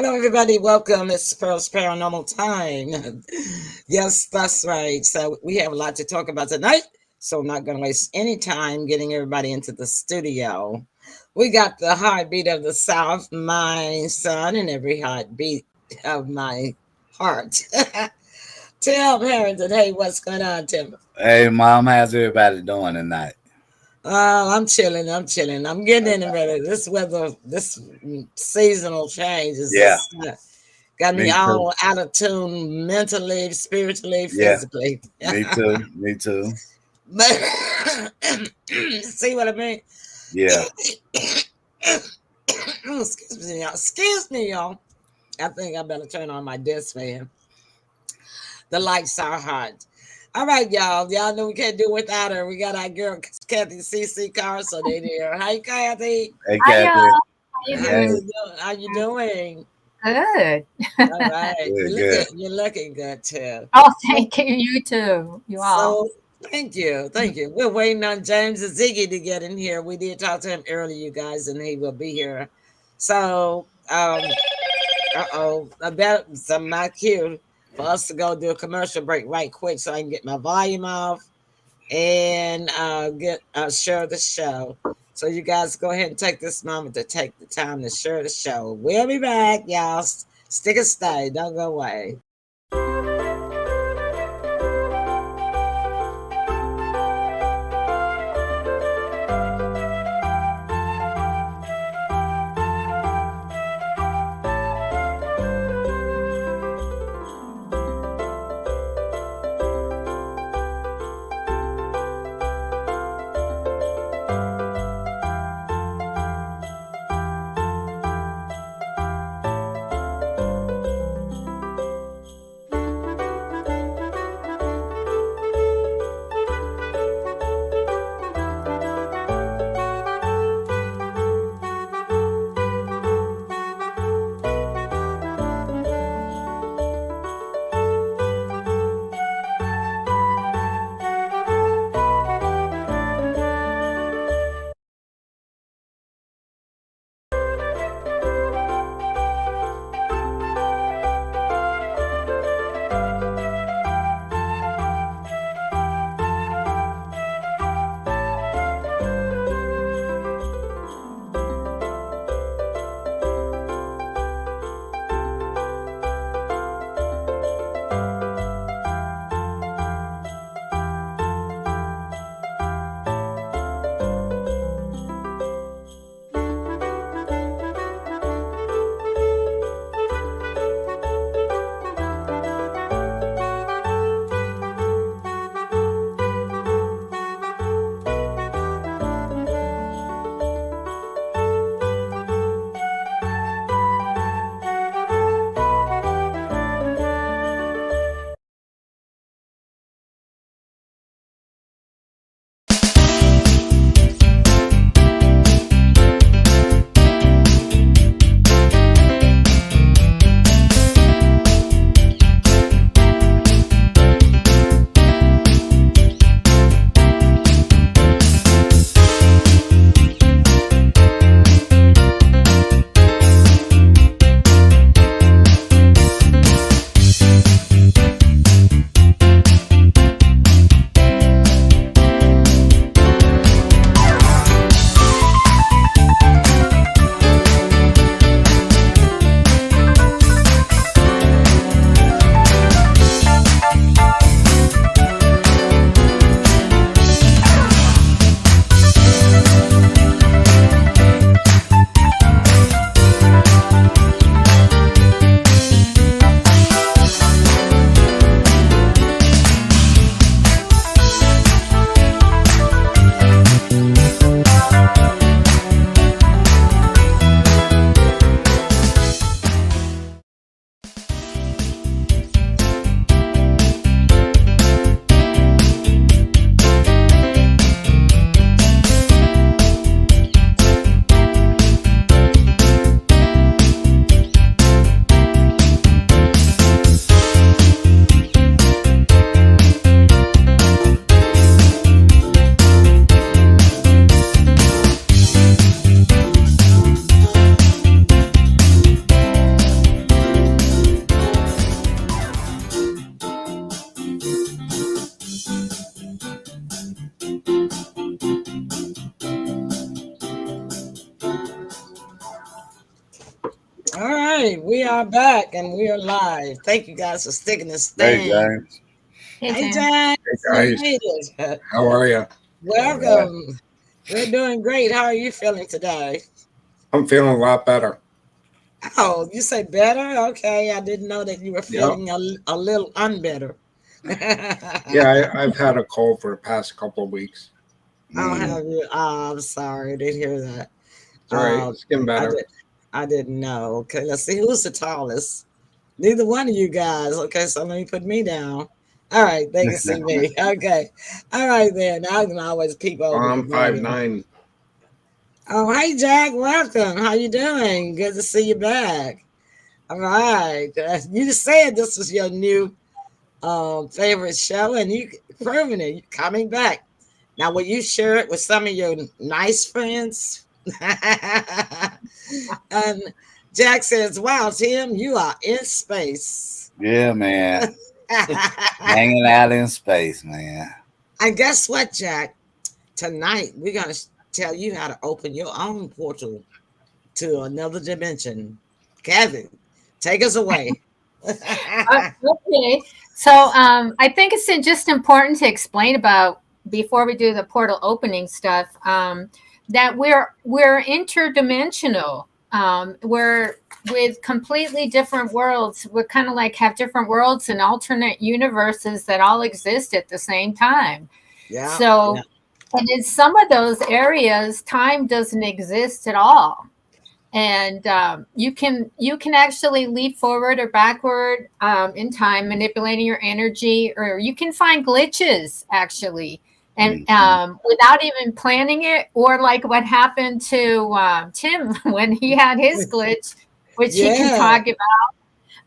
Hello, everybody. Welcome. It's Pearl's Paranormal Time. Yes, that's right. So, we have a lot to talk about tonight. So, I'm not going to waste any time getting everybody into the studio. We got the heartbeat of the South, my son, and every heartbeat of my heart. Tim Herrington. Hey, what's going on, Tim? Hey, mom, how's everybody doing tonight? Oh, I'm chilling. I'm chilling. I'm getting in ready. This weather, this seasonal change is Yeah, just got me me too. all out of tune mentally, spiritually, Yeah, physically. me too. Me too. But see what I mean? Yeah. Excuse me, y'all. Excuse me, y'all. I think I better turn on my desk fan. The lights are hot. All right, y'all. Y'all know we can't do without her. We got our girl Cathy CC Carlson in here. Hi, Cathy. Hey, Hi y'all. Cathy. How you How Hey, doing? you doing? How you doing? Good. All right. good, good. You're looking good too. Oh, thank you. You too. You all. So thank you, thank you. We're waiting on James and Ziggy to get in here. We did talk to him earlier, you guys, and he will be here. So, that some my cue for us to go do a commercial break right quick, so I can get my volume off and get share the show. So you guys go ahead and take this moment to take the time to share the show. We'll be back, y'all. Stick and stay. Don't go away. All right, we are back and we are live. Thank you guys for sticking and Hey, staying. James. Hey, Hey, Jan. Jack, Hey you guys, made it. how are you? All right. Welcome. We're doing great. How are you feeling today? I'm feeling a lot better. Oh, you say better? Okay, I didn't know that you were Yep. feeling a little unbetter. Yeah, I've had a cold for the past couple of weeks. I'll Mm. have you. Oh, I'm sorry, I didn't hear that. It's all right. Um, It's getting I better. did. I didn't know. Okay, let's see who's the tallest. Neither one of you guys. Okay, so let me put me down. All right, they can see me. Okay. All right then. I can always peep over the I'm five volume. nine. Oh, hey Jack, welcome. How you doing? Good to see you back. All right. You just said this was your new favorite show, and you proving it. You coming back. Now, will you share it with some of your nice friends? And Jack says, "Wow, Tim, you are in space." Yeah, man. Hanging out in space, man. And guess what, Jack? Tonight we're gonna tell you how to open your own portal to another dimension. Cathy, take us away. Okay. So I think it's just important to explain about before we do the portal opening stuff that we're interdimensional. We're with completely different worlds. We're kind of like have different worlds and alternate universes that all exist at the same time. Yeah, yeah. So, and in some of those areas, time doesn't exist at all, and you can actually leap forward or backward in time, manipulating your energy, or you can find glitches actually, and Mhm. without even planning it, or like what happened to Tim when he had his glitch, which he can Yeah, talk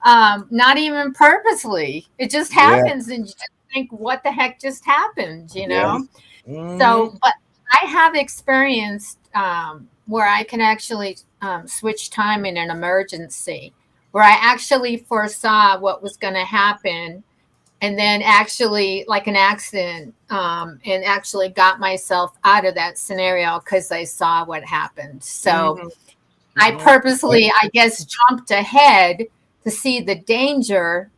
about, not even purposely. It just Yeah, happens, and you just think, what the heck just happened, you yeah. know? hmm So, but I have experienced where I can actually switch time in an emergency, where I actually foresaw what was going to happen, and then actually, like an accident, and actually got myself out of that scenario because I saw what happened. So hmm I hmm purposely, I guess, jumped ahead to see the danger,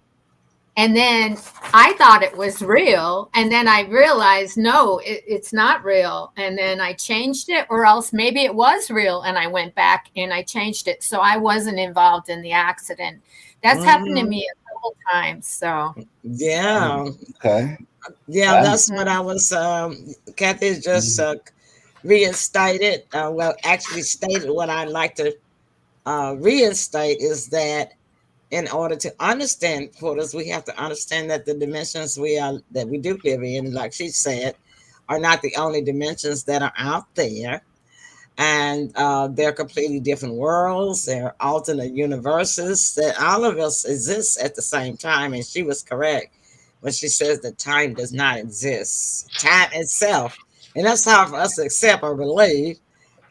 and then I thought it was real. And then I realized, no, it's not real. And then I changed it, or else maybe it was real. And I went back and I changed it. So I wasn't involved in the accident. That's happened to hmm me a couple times. So, Yeah, Okay. yeah. Wow. That's what I was. Kathy just Mhm. reinstated. Well, actually stated what I'd like to reinstate is that in order to understand portals, we have to understand that the dimensions we do live in, like she said, are not the only dimensions that are out there, and they're completely different worlds. They're alternate universes that all of us exist at the same time. And she was correct when she says that time does not exist. Time itself, and that's hard for us to accept or believe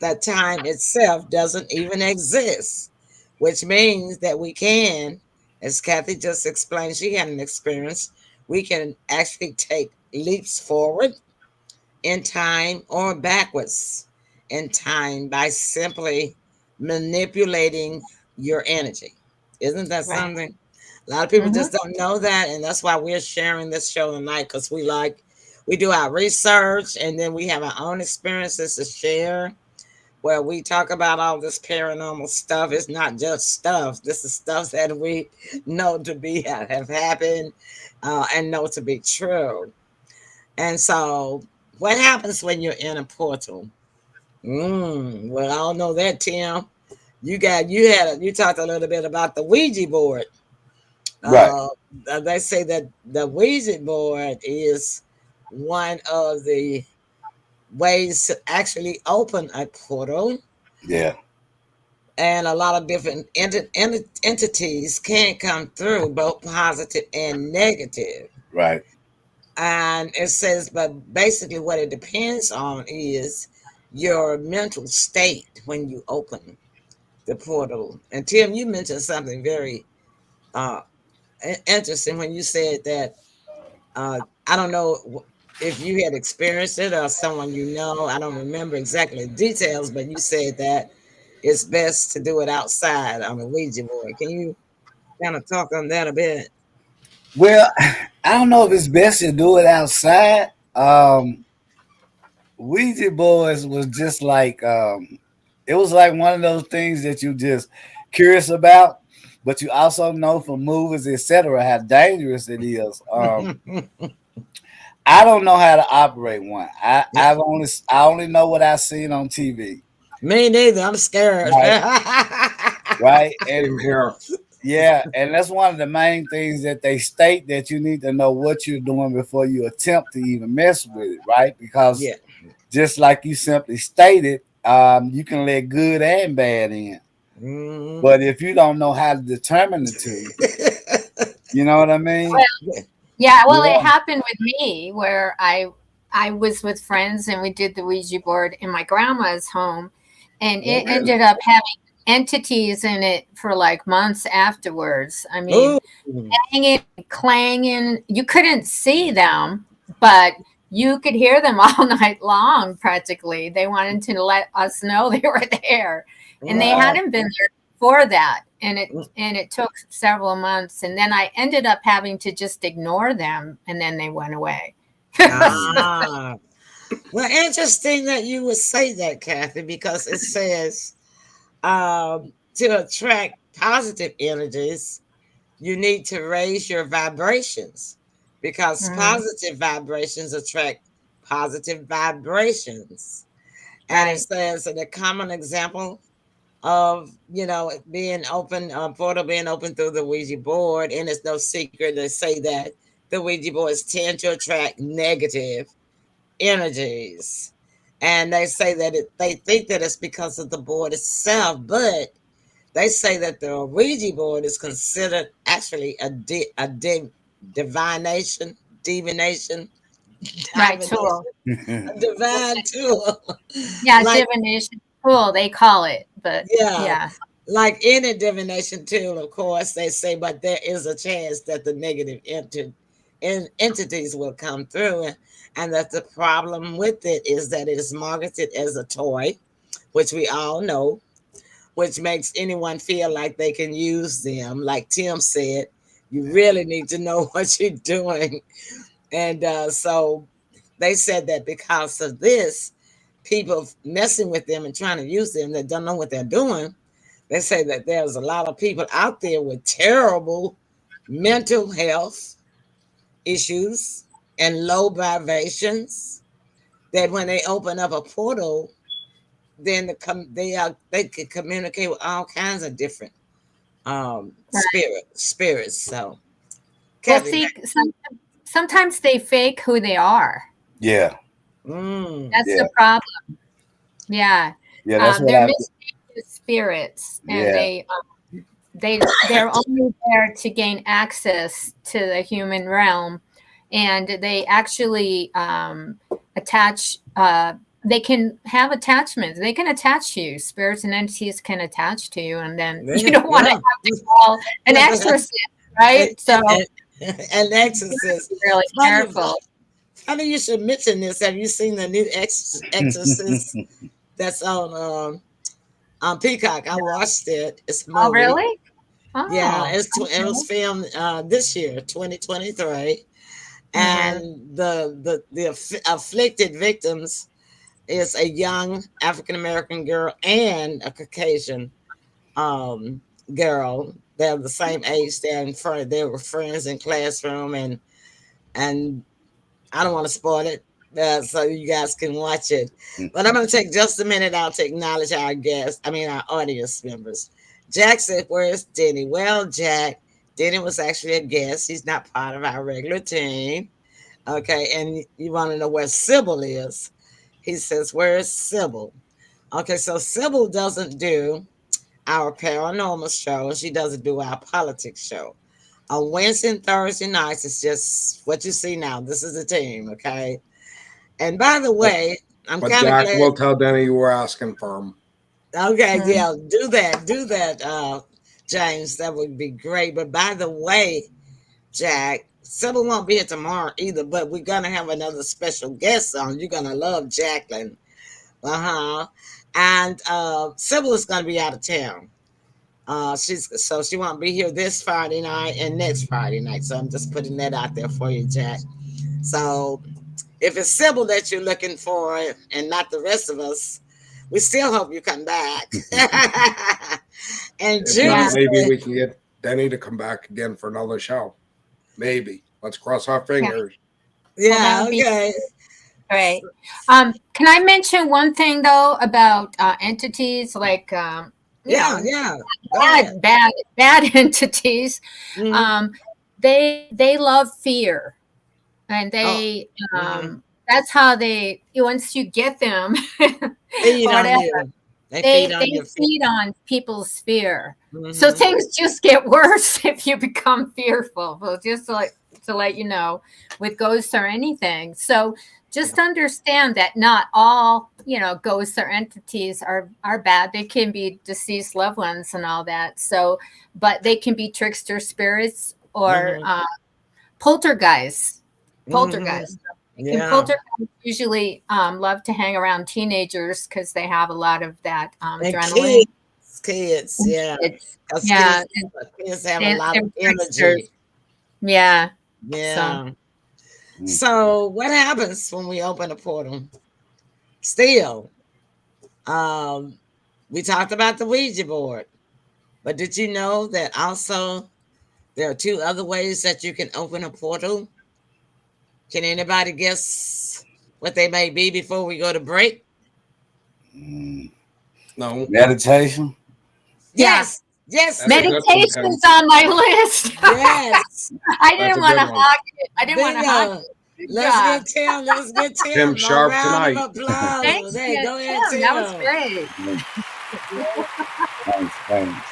that time itself doesn't even exist, which means that we can, as Kathy just explained, she had an experience, we can actually take leaps forward in time or backwards in time by simply manipulating your energy. Isn't that right. something? A lot of people Mm-hmm. just don't know that, and that's why we're sharing this show tonight, because we do our research and then we have our own experiences to share where we talk about all this paranormal stuff. It's not just stuff. This is stuff that we know to be have happened and know to be true. And so, what happens when you're in a portal? Well, I don't know that, Tim. You talked a little bit about the Ouija board. Right. Uh, they say that the Ouija board is one of the ways to actually open a portal, Yeah. and a lot of different entities can come through, both positive and negative. Right. And it says, but basically, what it depends on is your mental state when you open the portal. And Tim, you mentioned something very uh, interesting when you said that. I don't know if you had experienced it or someone you know. I don't remember exactly the details, but you said that it's best to do it outside on the Ouija board. Can you kind of talk on that a bit? Well, I don't know if it's best to do it outside. Ouija boards was just like it was like one of those things that you just curious about, but you also know from movies, etc., how dangerous it is. I don't know how to operate one. I only know what I've seen on TV. Me neither. I'm scared. Right, right, Same here. yeah, and that's one of the main things that they state that you need to know what you're doing before you attempt to even mess with it, right? Because Yeah. just like you simply stated, you can let good and bad in. Mm. But if you don't know how to determine the two, you know what I mean? Yeah, well, it Yeah. happened with me where I was with friends and we did the Ouija board in my grandma's home, and it ended up having entities in it for like months afterwards. I mean, Ooh. banging, clanging. You couldn't see them, but you could hear them all night long. Practically, they wanted to let us know they were there, and they Wow. hadn't been there before that. And it took several months, and then I ended up having to just ignore them, and then they went away. Ah. Well, interesting that you would say that, Kathy, because it says to attract positive energies, you need to raise your vibrations because Mhm. positive vibrations attract positive vibrations. And it Right. says in a common example of it being open, portal being open through the Ouija board, and it's no secret to say that the Ouija boards tend to attract negative energies, and they say that they think that it's because of the board itself, but they say that the Ouija board is considered actually a divination, divination, Right. divination, Tool. a divine tool, Yeah, like divination tool they call it, but yeah, yeah. like any divination tool, of course, they say, but there is a chance that the negative entities will come through. And that the problem with it is that it is marketed as a toy, which we all know, which makes anyone feel like they can use them. Like Tim said, you really need to know what you're doing. And so they said that because of this, people messing with them and trying to use them that don't know what they're doing, they say that there's a lot of people out there with terrible mental health issues and low vibrations that when they open up a portal, then they can communicate with all kinds of different spirits. So, Well, Kathy, see, sometimes they fake who they are. Yeah, mm, That's yeah, the problem. Yeah, yeah. That's what they're I. mysterious spirits, and Yeah, they're only there to gain access to the human realm, and they actually attach. They can have attachments. They can attach you. Spirits and entities can attach to you, and then you yeah, don't want to yeah. have to call an exorcist, and, right? So and, and Exorcist. be really Funny, careful. funny you should mention this. Have you seen the new Exorcist that's on Peacock? I watched it. It's a Oh, movie. really? Yeah, Oh, it was okay. filmed this year, 2023, Mhm. and the afflicted victims is a young African American girl and a Caucasian um, girl. They're the same age. They're in front. They were friends in classroom, and I don't want to spoil it, so you guys can watch it. But I'm going to take just a minute out to acknowledge our guests. I mean, our audience members. Jack said, "Where's Denny?" Well, Jack, Denny was actually a guest. He's not part of our regular team. Okay, and you want to know where Sybil is? He says, "Where's Sybil?" Okay, so Sybil doesn't do our paranormal show. She doesn't do our politics show. On Wednesday and Thursday nights, it's just what you see now. This is the team, okay? And by the But, way, I'm but kind of Jack glad. will tell Denny you were asking for him. Okay, Mhm. yeah, do that, James. That would be great. But by the way, Jack, Sybil won't be here tomorrow either, but we're gonna have another special guest on. You're gonna love Jacqueline. Uh-huh. And Sybil is going to be out of town. She won't be here this Friday night and next Friday night. So I'm just putting that out there for you, Jack. So if it's Sybil that you're looking for and not the rest of us, we still hope you come back. And maybe we can get Denny to come back again for another show. Maybe. Let's cross our fingers. Yeah, okay. All right. Can I mention one thing though about entities like bad entities? Mm-hmm. They love fear, and they that's how they once you get them feed on you. They feed on people's fear. Mm-hmm. So things just get worse if you become fearful. Well, just to let you know, with ghosts or anything. So just understand that not all, ghosts or entities are bad. They can be deceased loved ones and all that. So, but they can be trickster spirits or poltergeists. Poltergeists. Yeah. And poltergeists usually love to hang around teenagers because they have a lot of that adrenaline. Kids, yeah. Kids have a lot of energy. Yeah. Yeah. So what happens when we open a portal? Still, we talked about the Ouija board, but did you know that also there are 2 other ways that you can open a portal? Can anybody guess what they may be before we go to break? No. Meditation? Yes. Yes. Meditation's on my list. Yes. I didn't want to hog it. I didn't want to hog it. Let's get Tim. Tim sharp tonight. Thanks, go ahead, Tim. That was great. Thanks.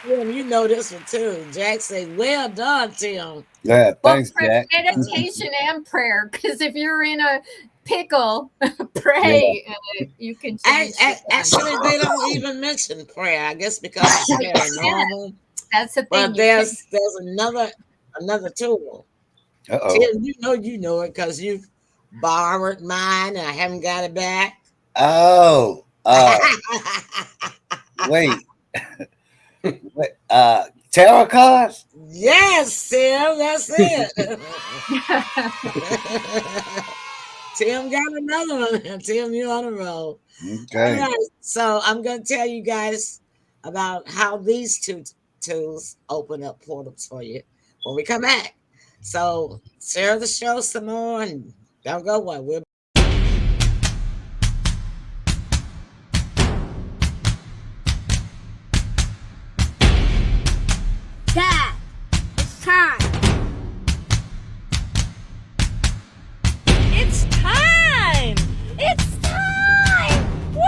Tim, you know this one too. Jack said, "Well done, Tim." Yeah, thanks, Jack. Meditation and prayer, because if you're in a pickle, pray. You can actually they don't even mention prayer. I guess because it's paranormal. That's the thing. But there's another tool. Tim, you know it because you borrowed mine and I haven't got it back. Oh, wait. Tarot cards? Yes, Tim, that's it. Tim got another one. Tim, you're on a roll. Okay. All right, so I'm going to tell you guys about how these 2 tools open up portals for you when we come back. So share the show some more and don't go away. We're Dad, it's time. It's time! It's time! Woo!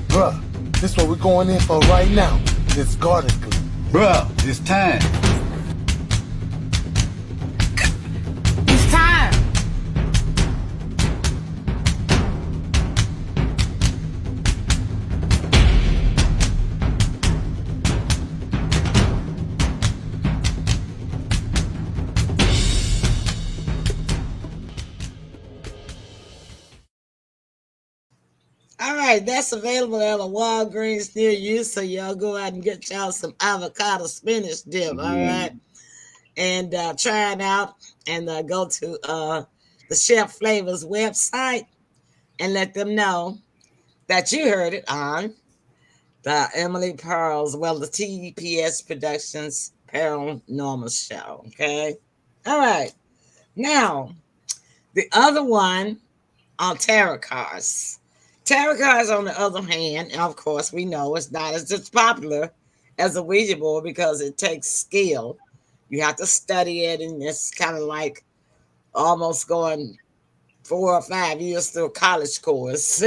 Bruh, this is what we're going in for right now. This garden glue. Bruh, it's time. It's time. all right, that's available at a Walgreens near you. So y'all go out and get y'all some avocado spinach dip. All right. And try it out and go to the Chef Flavors website and let them know that you heard it on the Emily Pearl's, the TPS Productions Paranormal Show. Okay. All right. Now, the other one on tarot cards. Tarot cards, on the other hand, and of course, we know it's not as popular as a Ouija board because it takes skill. You have to study it, and it's kind of like almost going 4 or 5 years through a college course.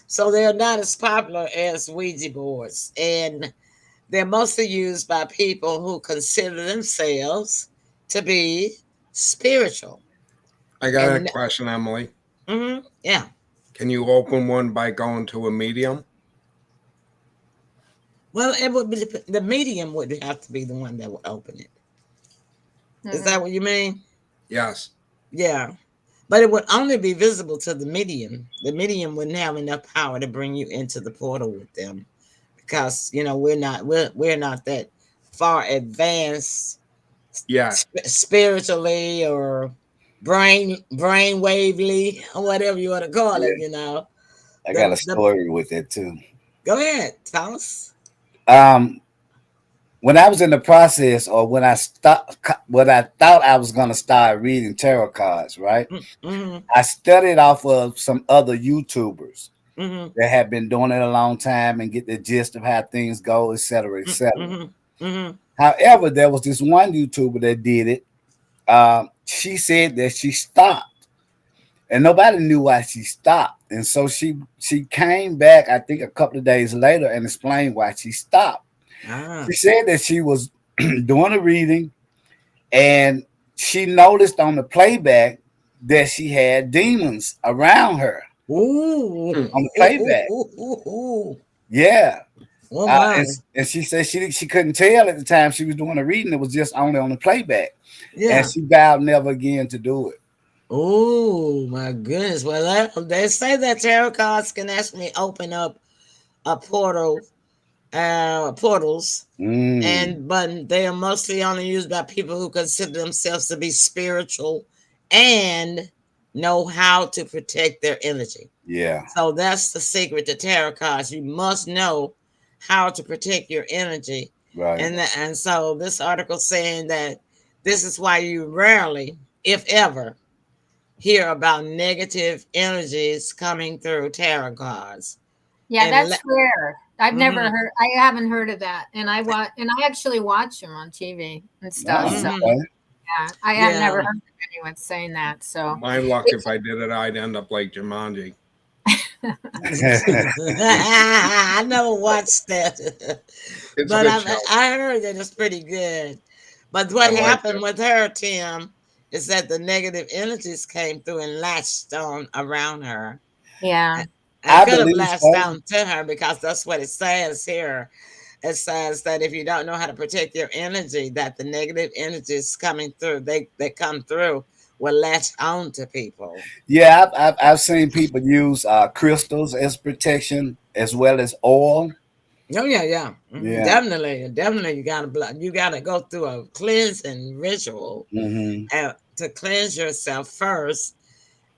So they're not as popular as Ouija boards, and they're mostly used by people who consider themselves to be spiritual. I got a question, Emily. Mm-hmm. Yeah. Can you open one by going to a medium? Well, it would be the medium would have to be the one that would open it. Mm-hmm. Is that what you mean? Yes. Yeah. but it would only be visible to the medium. The medium wouldn't have enough power to bring you into the portal with them, because we're not that far advanced Yeah. spiritually or brain wavely or whatever you want to call it. Yeah, I got a The story with it too. Go ahead, tell us. Um, when I was in the process, or when I stopped, when I thought I was going to start reading tarot cards, right? Mm-hmm, I studied off of some other YouTubers mm-hmm, that have been doing it a long time and get the gist of how things go, et cetera, et cetera. mm-hmm, mm-hmm. However, there was this one YouTuber that did it. She said that she stopped, and nobody knew why she stopped. And so she came back, I think, a couple of days later and explained why she stopped. Ah. She said that she was doing a reading, and she noticed on the playback that she had demons around her Ooh. Hmm. on the Ooh, ooh, playback. ooh, ooh, ooh. Yeah. Oh And, my. and she said she couldn't tell at the time she was doing a reading. It was just only on the playback. And Yeah. she vowed never again to do it. Oh my goodness. Well, they say that tarot cards can actually open up a portals, Mm, and but they are mostly only used by people who consider themselves to be spiritual and know how to protect their energy. yeah, So that's the secret to tarot cards. You must know how to protect your energy. right. And so this article saying that this is why you rarely, if ever, hear about negative energies coming through tarot cards. Yeah, And that's rare. I've never mhm, heard. I haven't heard of that, and I actually watch them on TV and stuff. Oh, So mhm, okay. yeah, I have never yeah. heard of anyone saying that. So My luck, it's if I did it, I'd end up like Jumanji. I never watched that, It's a but good show. I heard that it's pretty good. But I what liked happened it. with her, Tim, is that the negative energies came through and latched on around her. yeah, And I could have believe latched so. down to her, because that's what it says here. It says that if you don't know how to protect your energy, that the negative energies coming through, they come through, will latch on to people. Yeah, I've seen people use crystals as protection as well as oil. Oh yeah, yeah. Yeah. Definitely, definitely. You gotta go through a cleansing ritual Hmm. to cleanse yourself first,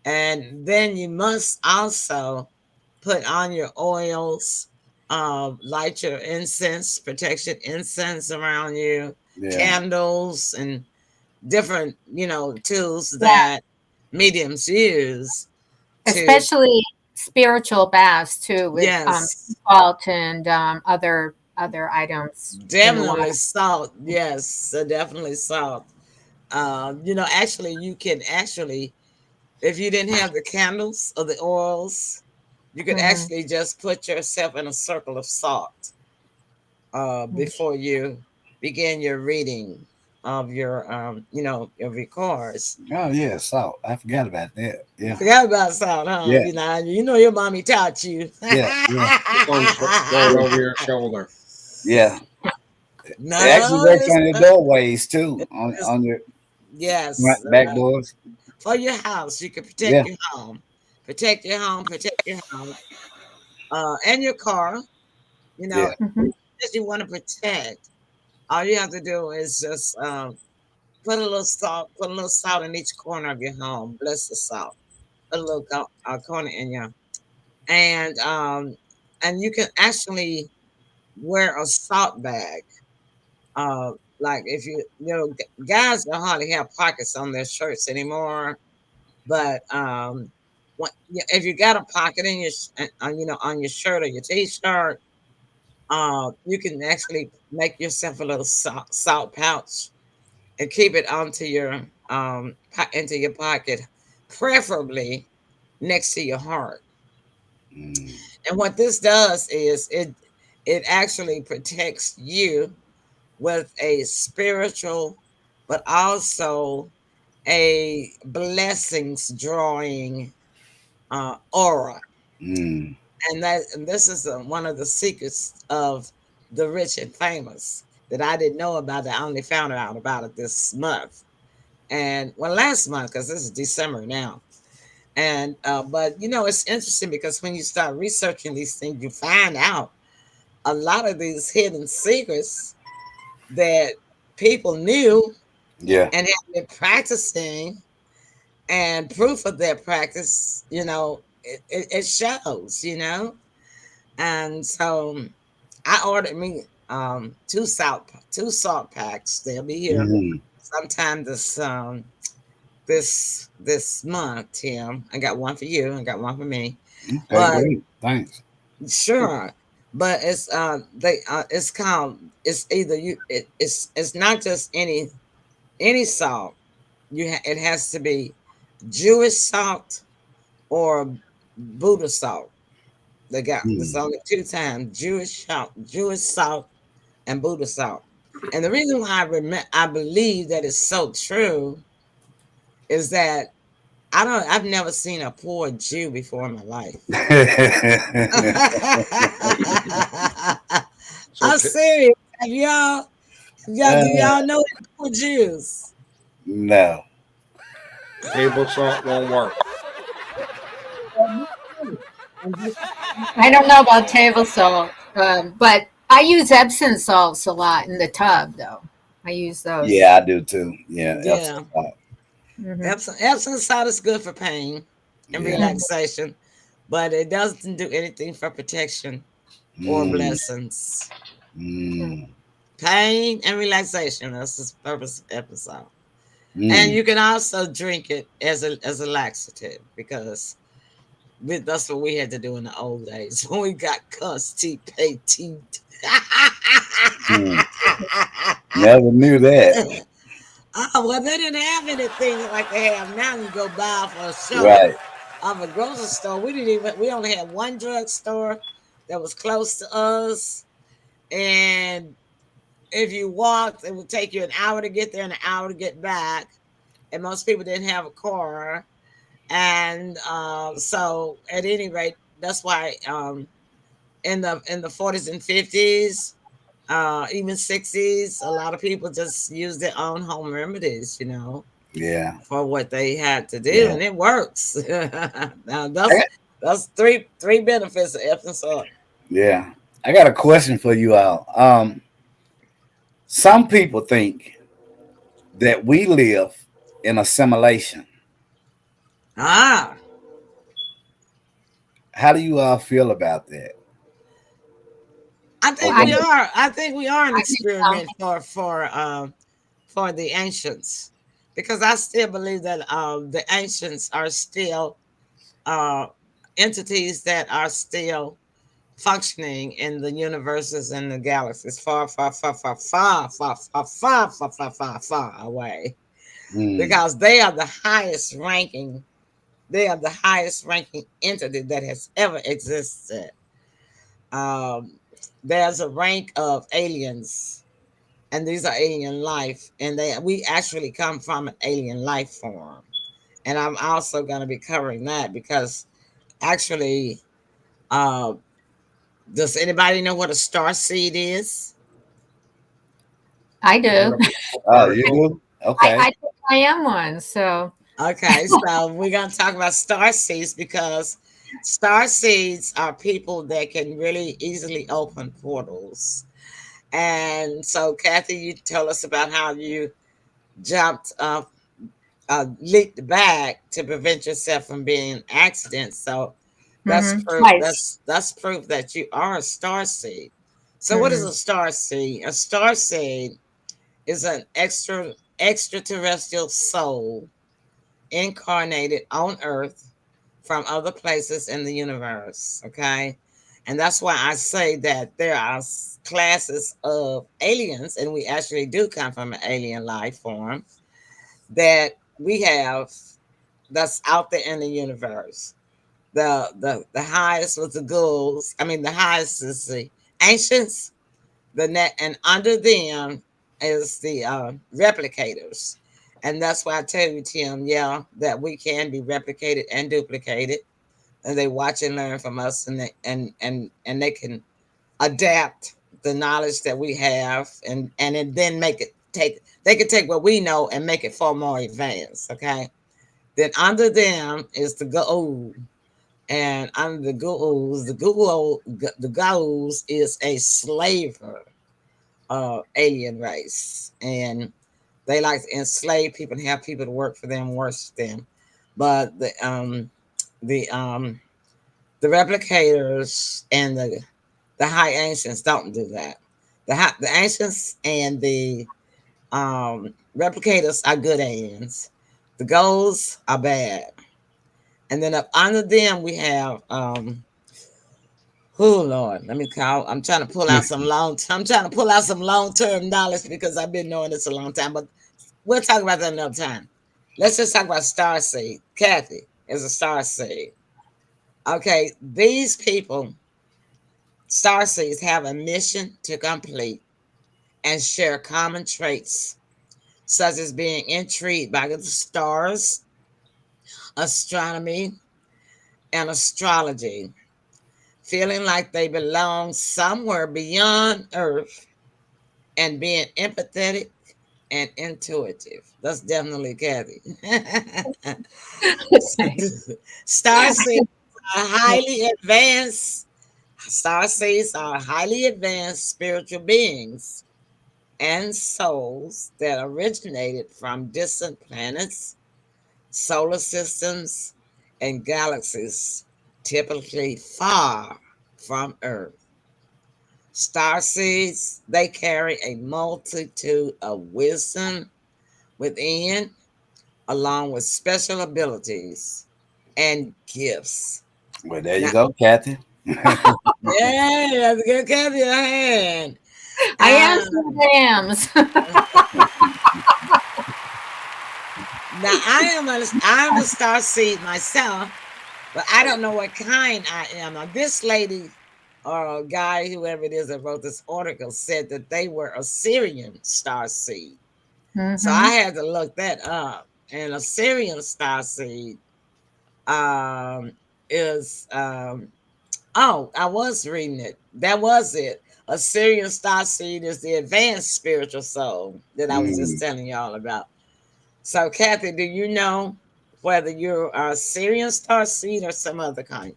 and then you must also put on your oils, light your incense, protection incense around you, Yeah. candles, and different tools yeah. that mediums use to. Especially spiritual baths too, with Yes, salt and other items in the water. definitely salt. Yes, definitely salt. Actually, you can actually, if you didn't have the candles or the oils, you could Hmm. actually just put yourself in a circle of salt before you begin your reading of of your cards. Oh yeah, salt. I forgot about that. You Yeah. forgot about salt, huh? Yeah. Your mommy taught you. Yeah. Yeah. Throw it over your shoulder. Yeah. It actually No, works on your doorways too, it's on your yes. front back doors. For your house, you can Yeah. protect your home, protect your home, protect your house, and your car. You know, Yeah. Hmm. if you want to protect, all you have to do is just put a little salt in each corner of your home. Bless the salt. Put a little corner in your, and um, and you can actually wear a salt bag. Uh, like if guys don't hardly have pockets on their shirts anymore, but if you got a pocket in your on your shirt or your t-shirt, you can actually make yourself a little salt pouch and keep it onto your into your pocket, preferably next to your heart. Mm, And what this does is it actually protects you with a spiritual, but also a blessings drawing aura. mm, And this is one of the secrets of the rich and famous that I didn't know about. That I only found out about it this month, and well, last month, because this is December now. And but it's interesting because when you start researching these things, you find out a lot of these hidden secrets that people knew Yeah. and have been practicing, and proof of their practice, it shows. And so I ordered me two salt packs. They'll be here Mhm. sometime this month, Tim. I got one for you. I got one for me. Okay, But great. Thanks. sure, but it's called, it's either it's not just any salt. It has to be Jewish salt or Buddha salt. They got this Mm. only two times: Jewish salt, and Buddha salt. And the reason why I believe that it's so true is that I've never seen a poor Jew before in my life. So I'm serious. Do y'all know any poor Jews? No. table salt won't work. I don't know about table salt, but I use Epsom salts a lot in the tub, though. I use those. Yeah, I do too. Yeah, Yeah. Hmm. Epsom salt is good for pain and yeah. relaxation, but it doesn't do anything for protection or Mm, blessings. mm, Pain and relaxation. That's the purpose of Epsom salt. And mm. you can also drink it as a laxative because that's what we had to do in the old days when we got constipated. Mm. Never knew that. Oh, well, they didn't have anything like they have now. You go buy for a shelf Right. of a grocery store. We only had one drugstore that was close to us. And if you walked, it would take you an hour to get there and an hour to get back. And most people didn't have a car. And so at any rate, that's why in the 40s and 50s, even 60s, a lot of people just use their own home remedies, Yeah. for what they had to do, Yeah. and it works. Now I that's got, that's three benefits of Epsom salt. yeah. I got a question for you all. Some people think that we live in assimilation. Ah, How do you all feel about that? I Or think I what? we are. I think we are an I think so. experiment for the ancients, because I still believe that the ancients are still uh, entities that are still functioning in the universes and the galaxies far, far, far, far, far, far, far, far, far, far, far, far away, Mm, because they are the highest ranking. They are the highest ranking entity that has ever existed. Um, there's a rank of aliens, and these are alien life, and we actually come from an alien life form. And I'm also going to be covering that because actually, uh, does anybody know what a star seed is? I Heard do. of oh, you article? do? Okay. I think I am one. So Okay, so we're going to talk about star seeds because star seeds are people that can really easily open portals. And so, Cathy, you tell us about how you jumped up, leaped back to prevent yourself from being in an accident. So that's proof. twice. That's proof that you are a star seed. So, what is Hmm. a star seed? A star seed is an extraterrestrial soul incarnated on Earth from other places in the universe. Okay. And that's why I say that there are classes of aliens, and we actually do come from an alien life form that we have that's out there in the universe. The highest was the ghouls. I mean, the highest is the ancients. The net, and under them is the replicators. And that's why I tell you, Tim, yeah, that we can be replicated and duplicated, and they watch and learn from us, and they can adapt the knowledge that we have, and then make it take they can take what we know and make it far more advanced. Okay, Then under them is the gold, and under the ghouls is a slaver alien race, and they like to enslave people and have people to work for them, worship them. But the the replicators and the high ancients don't do that. The ancients and the replicators are good aliens. The goals are bad. And then up under them we have oh Lord, let me call. I'm trying to pull out some long term knowledge because I've been knowing this a long time. But we'll talk about that another time. Let's just talk about starseed. Cathy is a starseed. Okay, these people, starseeds, have a mission to complete and share common traits such as being intrigued by the stars, astronomy, and astrology, feeling like they belong somewhere beyond Earth, and being empathetic and intuitive. That's definitely Cathy. Starseeds are highly advanced. Starseeds are highly advanced spiritual beings and souls that originated from distant planets, solar systems, and galaxies, typically far from Earth. Starseeds, they carry a multitude of wisdom within, along with special abilities and gifts. Well, there you Now, go, Cathy. yeah, that's good, Cathy. A hand. I am Um, some dams. Now I am a star seed myself, but I don't know what kind I am. Now this lady or guy, whoever it is that wrote this article, said that they were a Syrian star seed. So I Mhm. had to look that up. And a Syrian star seed um, is oh, I was reading it. That was it. A Syrian star seed is the advanced spiritual soul that I was just Mm. telling y'all about. So, Cathy, do you know whether you're a Syrian star seed or some other kind?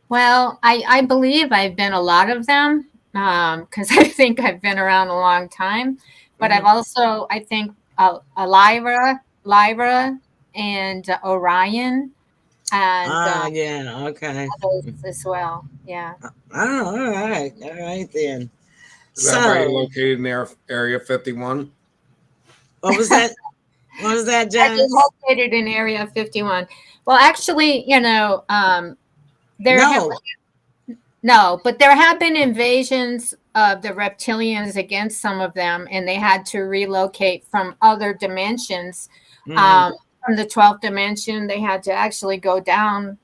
Well, I believe I've been a lot of them because I think I've been around a long time. But I've Hmm. also, I think, Lyra, and Orion, and Yeah, okay. others as well. Yeah. Oh, all right then. Is that why you're So, located in Area 51? what was that? What was that, I live James? located in Area 51. Well, actually, there have No. no, but there have been invasions of the reptilians against some of them, and they had to relocate from other dimensions. Hmm. Um, from the 12th dimension, they had to actually go down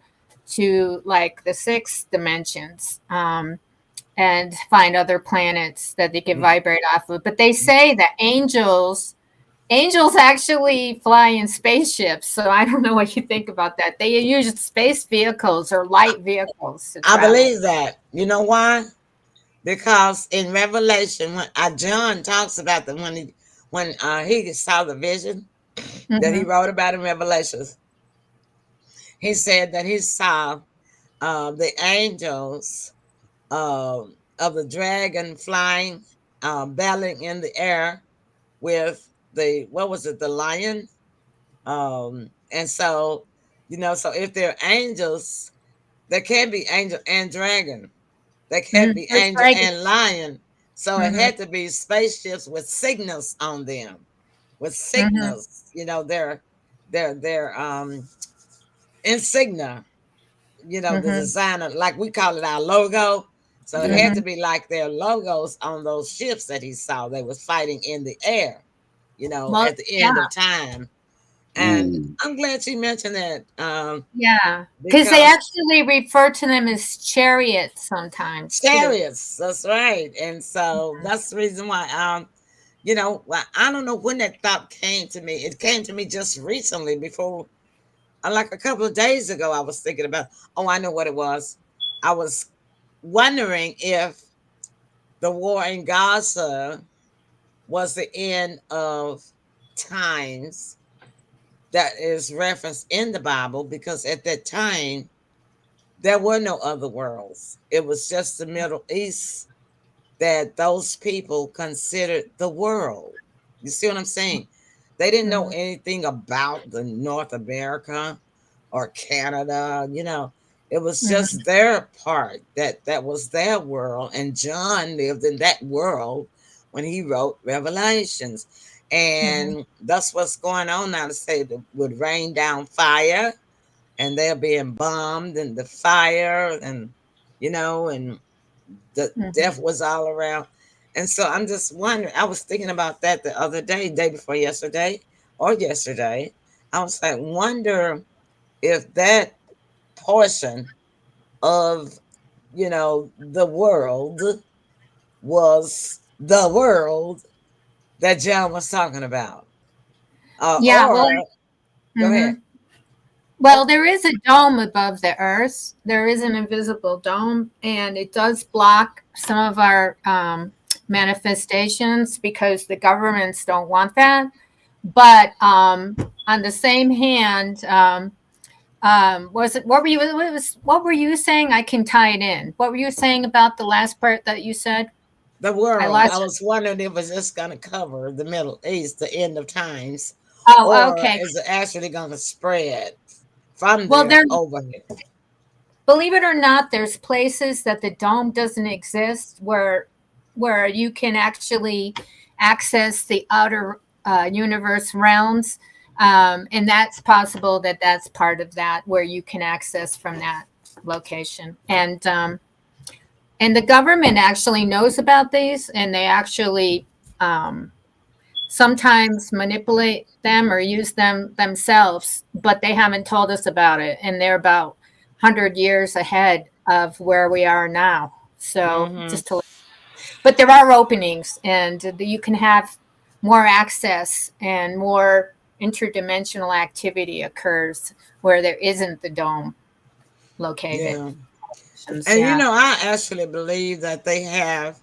to like the sixth dimensions and find other planets that they could vibrate off of. But they say that angels actually fly in spaceships. So I don't know what you think about that. They use space vehicles or light vehicles to I travel. believe that. You know why? Because in Revelation, when John talks about the when he saw the vision that he Hmm. wrote about in Revelations, he said that he saw the angels of the dragon flying, battling in the air with the what was it, the lion? And so, so if they're angels, there can be angel and dragon. There can't be There's angel dragons. and lion. So it Hmm. had to be spaceships with signals on them. With Hmm. signals, they're insignia, the Hmm. designer, like we call it our logo. So it had Yeah. to Hmm. be like their logos on those ships that he saw. They was fighting in the air, Well, at the end yeah, of time. And Mm. I'm glad you mentioned that yeah. Because they because actually refer to them as chariots sometimes too. chariots, that's right. And so that's the reason why I don't know when that thought came to me. It came to me just recently before, like a couple of days ago, I was thinking about, oh, I know what it was. I was wondering if the war in Gaza was the end of times that is referenced in the Bible, because at that time there were no other worlds. It was just the Middle East that those people considered the world. You see what I'm saying? They didn't know anything about the North America or Canada, It was just their part, that was their world, and John lived in that world when he wrote Revelations. And that's what's going on now, to say that would rain down fire, and they're being bombed, and the fire, and and the death was all around. And so I'm just wondering, I was thinking about that the other day before yesterday, or yesterday. I was like, wonder if that portion of, the world was the world that John was talking about. Yeah, well, Or, go ahead. Well, there is a dome above the earth. There is an invisible dome, and it does block some of our manifestations because the governments don't want that. But on the same hand, what were you saying? I can tie it in. What were you saying about the last part that you said? The world. I was wondering if it's just going to cover the Middle East, the end of times, Oh, or okay. is it actually going to spread from Well, there over here? Believe it or not, there's places that the dome doesn't exist where you can actually access the outer universe realms, and that's possible that that's part of that, where you can access from that location. And the government actually knows about these, and they actually sometimes manipulate them or use them themselves, but they haven't told us about it, and they're about 100 years ahead of where we are now. So but there are openings, and you can have more access, and more interdimensional activity occurs where there isn't the dome located. Yeah. And I actually believe that they have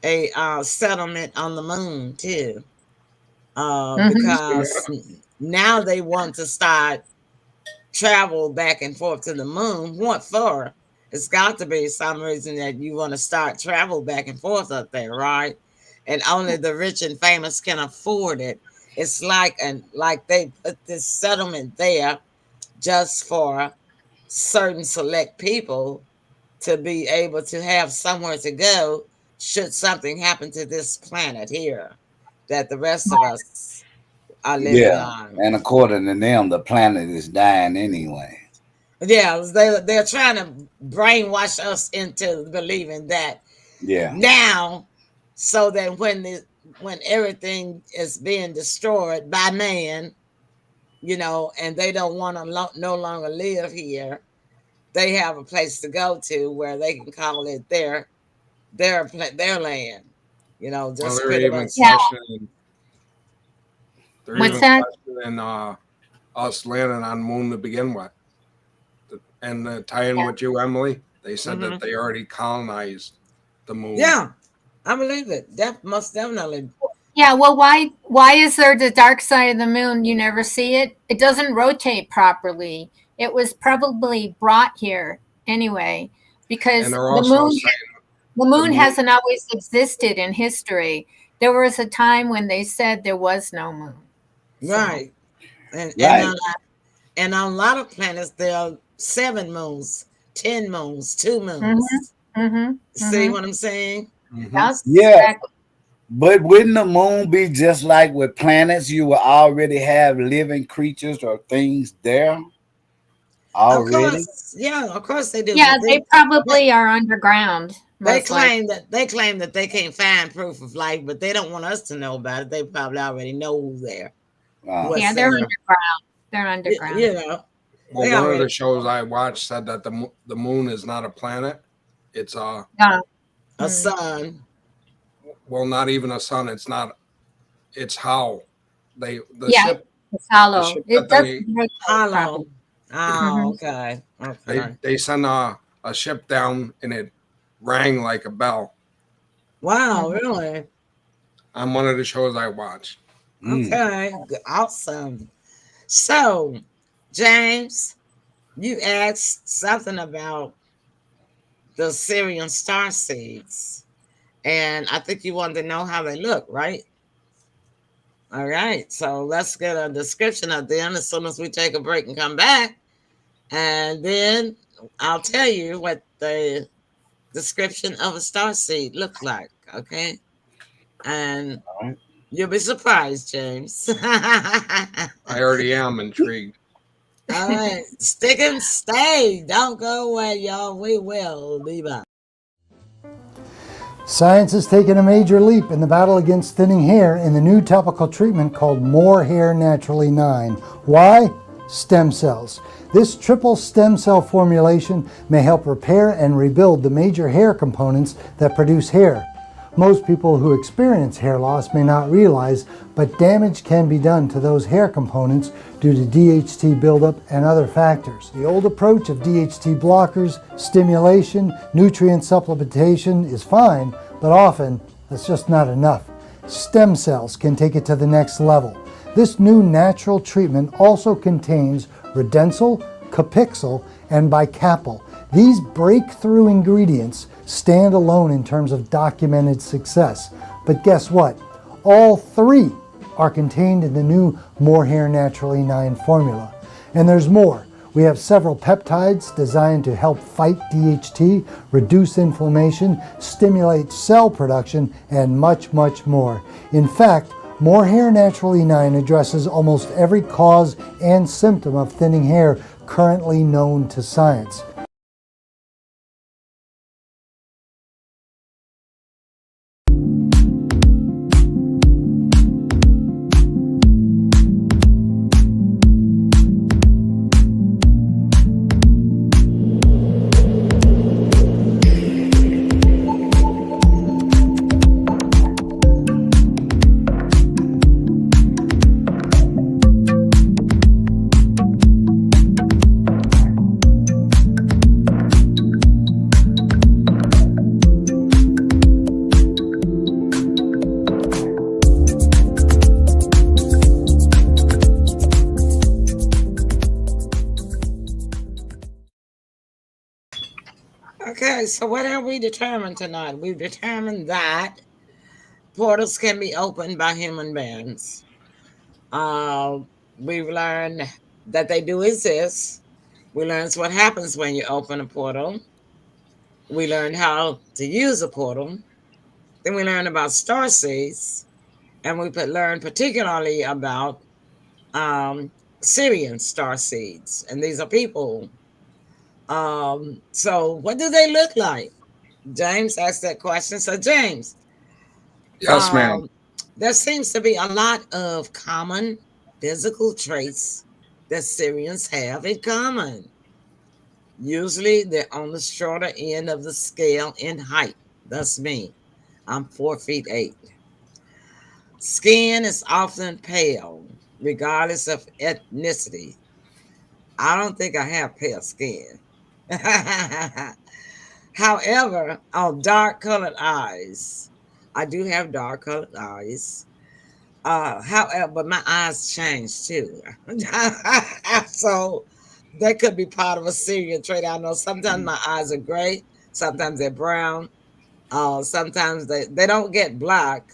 a settlement on the moon too, because now they want to start travel back and forth to the moon. What for? It's got to be some reason that you want to start travel back and forth up there, right? And only the rich and famous can afford it. It's like they put this settlement there just for certain select people to be able to have somewhere to go should something happen to this planet here that the rest of us are living on. And according to them, the planet is dying anyway. Yeah, they're trying to brainwash us into believing that now, so that when everything is being destroyed by man, and they don't want to no longer live here, they have a place to go to where they can call it their land. Just pretty much. They're even questioning us landing on the moon to begin with. And tying with you, Emily, they said that they already colonized the moon. Yeah, I believe it. That most definitely. Yeah, well, why is there the dark side of the moon? You never see it. It doesn't rotate properly. It was probably brought here anyway, because the moon hasn't always existed in history. There was a time when they said there was no moon. Right. And on a lot of planets there are 7 moons, 10 moons, 2 moons. See what I'm saying? Exactly. But wouldn't the moon be just like with planets? You will already have living creatures or things there already. Of course they do. Yeah, they probably are underground. They claim that they can't find proof of life, but they don't want us to know about it. They probably already know who's there. Yeah, they're underground. They're underground. Well, one of the shows I watched said that the moon is not a planet; it's a sun. Well, not even a sun. It's not. It's how the ship. It's hollow. It's hollow. Oh, okay. They sent a ship down and it rang like a bell. Wow, really? On one of the shows I watched. Okay, awesome. So, James, you asked something about the Syrian star seeds, and I think you wanted to know how they look, right? All right, so let's get a description of them as soon as we take a break and come back, and then I'll tell you what the description of a star seed looks like. Okay, and you'll be surprised, James. I already am intrigued. All right, stick and stay. Don't go away, y'all. We will be back. Science has taken a major leap in the battle against thinning hair in the new topical treatment called More Hair Naturally 9. Why? Stem cells. This triple stem cell formulation may help repair and rebuild the major hair components that produce hair. Most people who experience hair loss may not realize, but damage can be done to those hair components due to DHT buildup and other factors. The old approach of DHT blockers, stimulation, nutrient supplementation is fine, but often that's just not enough. Stem cells can take it to the next level. This new natural treatment also contains redensyl, capixyl, and bicapyl. These breakthrough ingredients stand alone in terms of documented success. But guess what? All three are contained in the new More Hair Naturally 9 formula. And there's more. We have several peptides designed to help fight DHT, reduce inflammation, stimulate cell production, and much, much more. In fact, More Hair Naturally 9 addresses almost every cause and symptom of thinning hair currently known to science. Okay, so what have we determined tonight? We've determined that portals can be opened by human beings. Uh, we've learned that they do exist. We learned what happens when you open a portal. We learned how to use a portal. Then we learned about star seeds, and we learned particularly about Syrian star seeds, and these are people. So what do they look like? James asked that question. So James, Yes, ma'am. there seems to be a lot of common physical traits that Syrians have in common. Usually they're on the shorter end of the scale in height. That's me. I'm 4'8". Skin is often pale, regardless of ethnicity. I don't think I have pale skin. However, on dark colored eyes, I do have dark colored eyes. However, but my eyes change too. So that could be part of a Syrian trait. I know sometimes my eyes are gray, sometimes they're brown, sometimes they don't get black,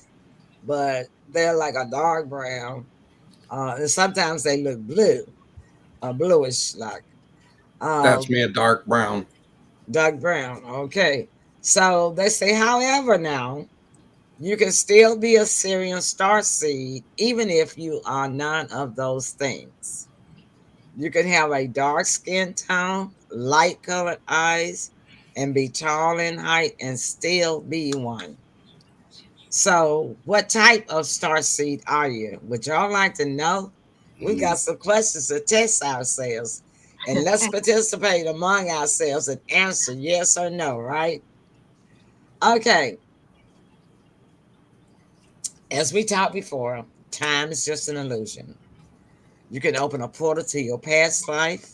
but they're like a dark brown. And sometimes they look blue, bluish like. That's me, a dark brown. Dark brown. Okay. So they say, however, now you can still be a Syrian star seed even if you are none of those things. You can have a dark skin tone, light colored eyes, and be tall in height and still be one. So, what type of star seed are you? Would y'all like to know? We got some questions to test ourselves. And let's participate among ourselves and answer yes or no, right? Okay. As we talked before, time is just an illusion. You can open a portal to your past life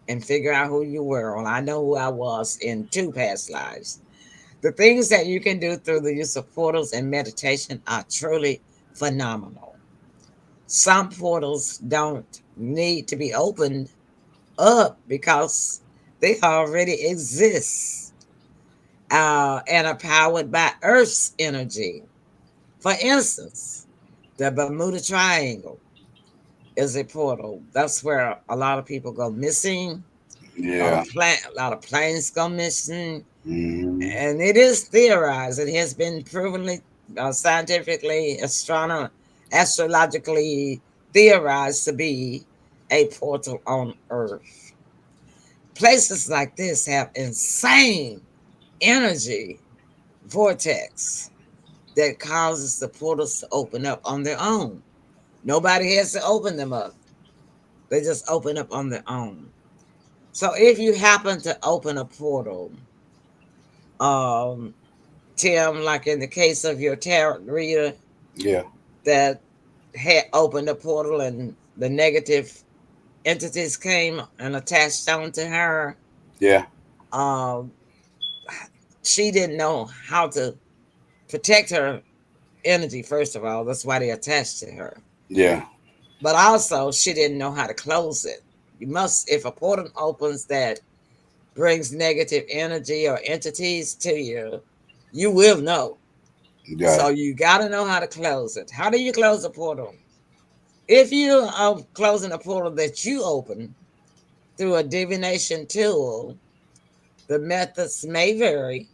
and figure out who you were. Well, I know who I was in 2 past lives. The things that you can do through the use of portals and meditation are truly phenomenal. Some portals don't need to be opened up because they already exist and are powered by Earth's energy. For instance, the Bermuda Triangle is a portal. That's where a lot of people go missing. Yeah. A lot of planes go missing, Mhm. and it is theorized. It has been proven scientifically, astrologically theorized to be a portal on Earth. Places like this have insane energy vortex that causes the portals to open up on their own. Nobody has to open them up. They just open up on their own. So if you happen to open a portal, um, Tim, like in the case of your tarot reader Yeah. that had opened a portal and the negative entities came and attached onto her, Yeah. um, she didn't know how to protect her energy, first of all. That's why they attached to her. Yeah. But also, she didn't know how to close it. You must, if a portal opens that brings negative energy or entities to you, you will know. Got So it. you got to know how to close it. How do you close a portal? If you are closing a portal that you open through a divination tool, the methods may vary.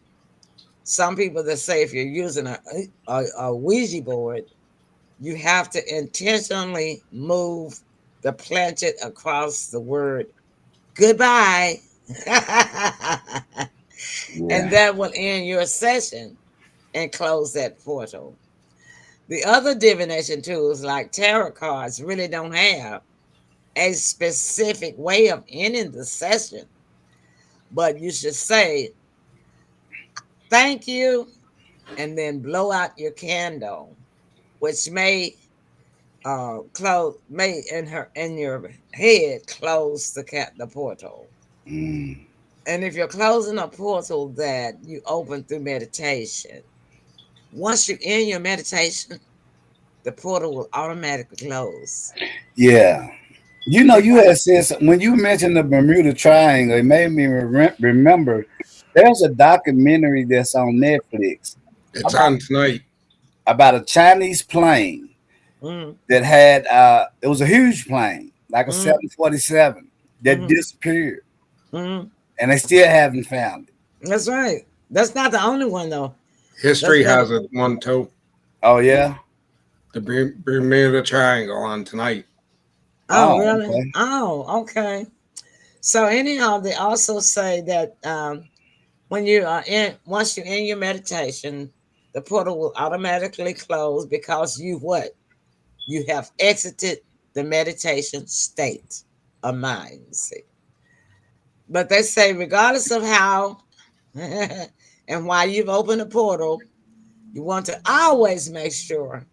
Some people that say if you're using a Ouija board, you have to intentionally move the planchet across the word goodbye. And Yeah. that will end your session and close that portal. The other divination tools, like tarot cards, really don't have a specific way of ending the session, but you should say, thank you, and then blow out your candle, which may may in your head close the portal. Mm. And if you're closing a portal that you open through meditation, once you end your meditation, the portal will automatically close. Yeah. You know, you Because had said when you mentioned the Bermuda Triangle, it made me remember there's a documentary that's on Netflix It's about on tonight. a Chinese plane mm, that had it was a huge plane, like a mm, 747 that mm, disappeared, mm, and they still haven't found it. that's right. That's not the only one though. That's History not. has it one too. Oh yeah. The Bermuda Triangle on tonight. Oh, Oh really? okay. Oh, okay. So anyhow, they also say that when you are once you're in your meditation, the portal will automatically close because you what? You have exited the meditation state of mind. See, but they say regardless of how and why you've opened a portal, you want to always make sure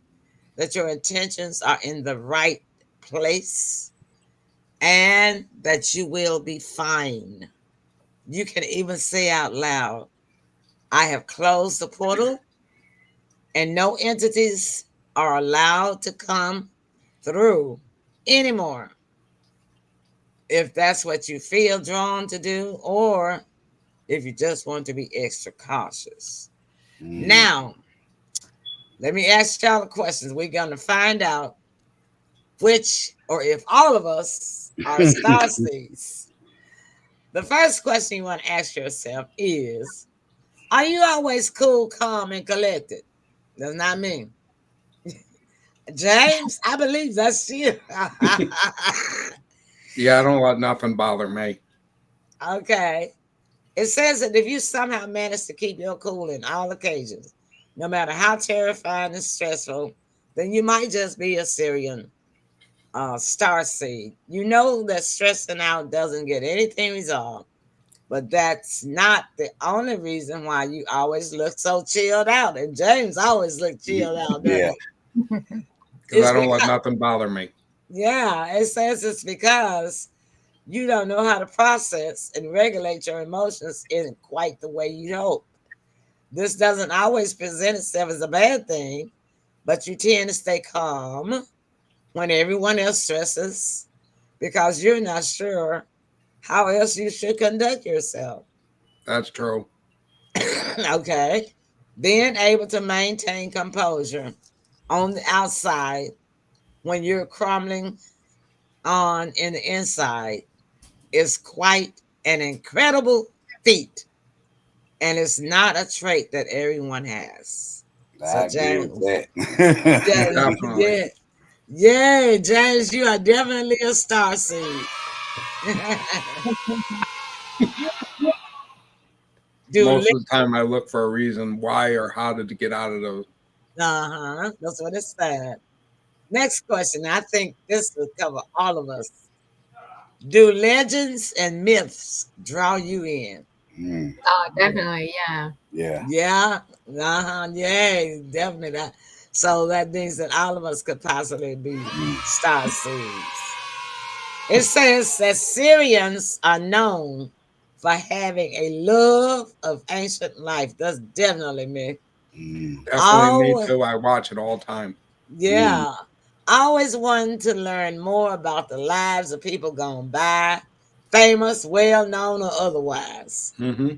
that your intentions are in the right place and that you will be fine. You can even say out loud, I have closed the portal and no entities are allowed to come through anymore. If that's what you feel drawn to do, or if you just want to be extra cautious. Mm. Now, let me ask y'all a question. We're going to find out which, or if all of us are star seeds. The first question you want to ask yourself is, are you always cool, calm, and collected? That's not me. James, I believe that's you. Yeah, I don't let nothing bother me. Okay. It says that if you somehow manage to keep your cool in all occasions, no matter how terrifying and stressful, then you might just be a Syrian star seed. You know that stressing out doesn't get anything resolved, but that's not the only reason why you always look so chilled out. And James always looked chilled out, doesn't Yeah. he? Because It's I don't let because, nothing bother me. yeah, it says it's because you don't know how to process and regulate your emotions in quite the way you hope. This doesn't always present itself as a bad thing, but you tend to stay calm when everyone else stresses because you're not sure how else you should conduct yourself. That's true. Okay. Being able to maintain composure on the outside when you're crumbling on in the inside is quite an incredible feat. And it's not a trait that everyone has. So, I agree with James, that. yeah, Definitely. yeah, yeah, James, you are definitely a star seed. Most Dude, of the time, I look for a reason why or how to get out of those. that's what it said. Next question. I think this will cover all of us. Do legends and myths draw you in? Mm, Oh, definitely, yeah. yeah. Yeah, yeah, definitely that. So that means that all of us could possibly be star seeds. It says that Syrians are known for having a love of ancient life. That's definitely me. Mm, Definitely me Oh, too. I watch it all the time. mm, yeah. I always wanted to learn more about the lives of people gone by, famous, well known, or otherwise. Hmm.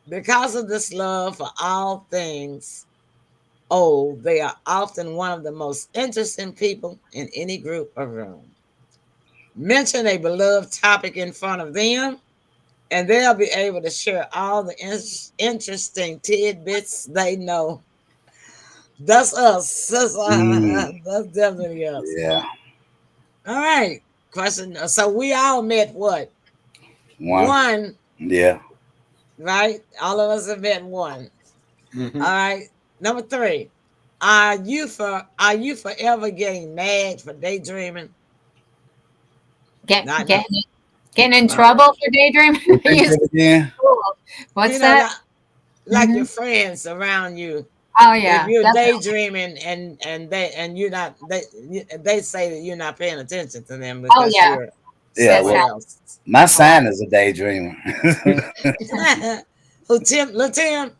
Because of this love for all things old, they are often one of the most interesting people in any group or room. Mention a beloved topic in front of them, and they'll be able to share all the interesting tidbits they know. That's us. mm, That's definitely us. yeah. All right. Question. So we all met what? One. One, Yeah. right? All of us have met one. Hmm. All right. Number three. Are you forever getting mad for daydreaming? Get, Not no. getting in Uh, trouble for daydreaming. I Repeat used that again. What's you know, that? like Hmm. your friends around you. Oh If yeah, you're definitely. daydreaming and you're not, they say that you're not paying attention to them Oh because yeah, you're Yeah. that's somewhere Well, how. else. my Oh, sign is a daydreamer. Who Tim? Little Tim?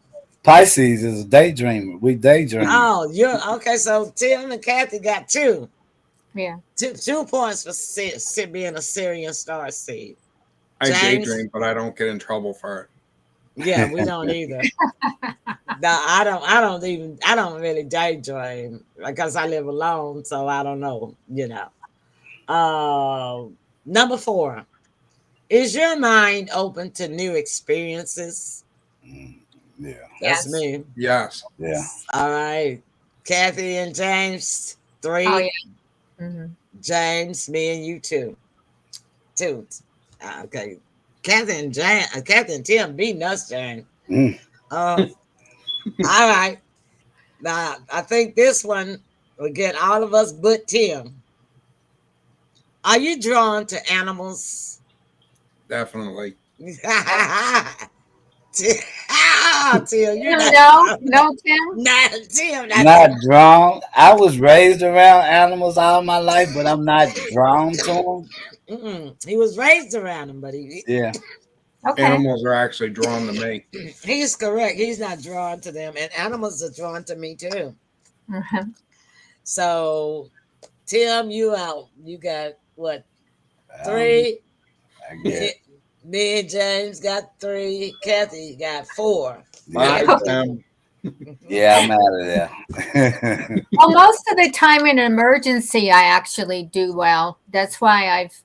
Pisces is a daydreamer. We daydream. Oh, you're okay. So Tim and Kathy got yeah. two points for being a Syrian star seed. I James, daydream, but I don't get in trouble for it. yeah, we don't either. No, I don't really daydream because I live alone, so I don't know. Number four, is your mind open to new experiences? Mm, yeah. That's Yes. me. Yes. Yeah. All right, Kathy and James, Oh yeah. three. Hmm. James, me and you two. Okay, Kathy and Tim beating us, James. Mm, Uh, all right. Now I think this one will get all of us but Tim. Are you drawn to animals? Definitely. Tim, you're Tim, not no, drawn. no, Tim. Not Tim, not not Tim. drawn. I was raised around animals all my life, but I'm not drawn to them. He was raised around them, but Yeah. Okay. Animals are actually drawn to me. he's correct. He's not drawn to them, and animals are drawn to me too. Mhm. So, Tim, you out. You got what? Um, Three. I Me, guess. me and James got three. Kathy got four. Yeah. Bye, Okay. Tim. Yeah, I'm out of there. Well, most of the time in an emergency, I actually do well. That's why I've,